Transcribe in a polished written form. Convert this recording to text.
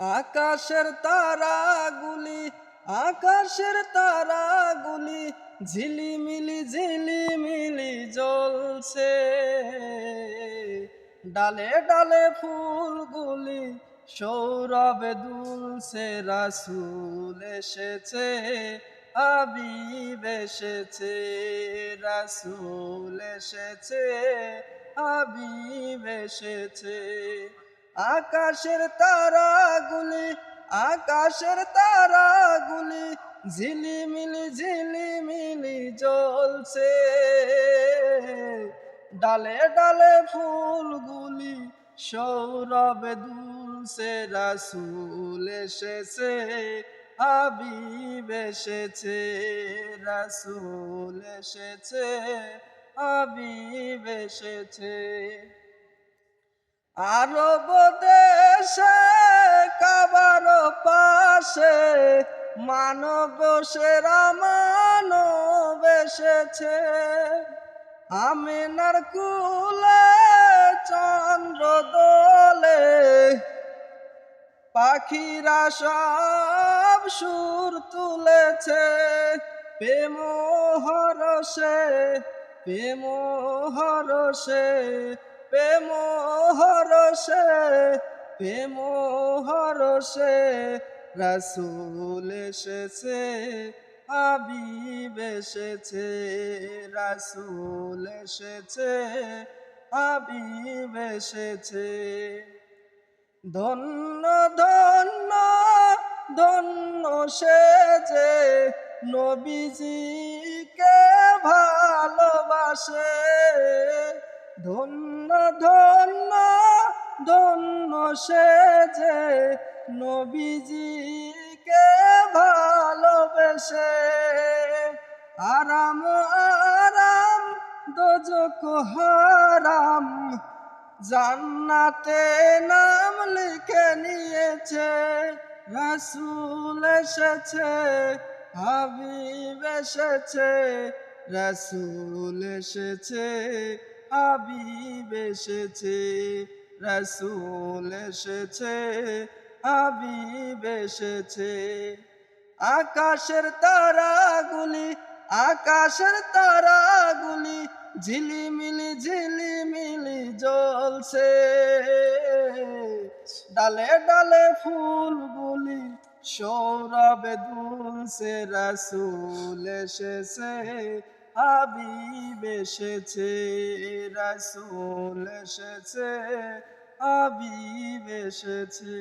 আকাশের তারাগুলি আকাশের তারাগুলি ঝিলিমিলি ঝিলিমিলি জ্বলছে, ডালে ডালে ফুলগুলি সৌরভে দুলছে। রাসূল এসেছে, হাবিব এসেছে, রাসূল এসেছে, হাবিব এসেছে। আকাশের তারাগুলি আকাশের তারাগুলি ঝিলিমিলি ঝিলিমিলি জ্বলছে, ডালে ডালে ফুলগুলি সৌরভে দুলছে। রাসূল এসেছে, হাবিব এসেছে, রাসূল এসেছে, হাবিব এসেছে। আরব দেশে কাবার পাশে মানব সেরা মানব এসেছে। আমিনার কুলে চন্দ্র দোলে, পাখিরা সব সুর তুলেছে। প্রেম হরষে প্রেম হরষে প্রেম হরষে প্রেম হরষে রাসূল এসেছে, হাবিব এসেছে, রাসূল এসেছে, হাবিব এসেছে। ধন্য ধন্য ধন্য সে যে নবীজিকে ভালোবাসে। ধন্য ধন্য ধন্য সে যে নবীজিকে ভালোবেসে। আরাম আরাম দোজখ হারাম জান্নাতে নাম লিখে নিয়েছে। রাসূল এসেছে, হাবিব এসেছে, রাসূল এসেছে, হাবিব এসেছে, রাসূল এসেছে, হাবিব এসেছে। আকাশের তারাগুলি আকাশের তারাগুলি ঝিলিমিলি ঝিলিমিলি জ্বলছে, ডালে ডালে ফুলগুলি সৌরভে দুলছে। রাসূল এসেছে, হাবিব এসেছে, রাসূল এসেছে, হাবিব এসেছে।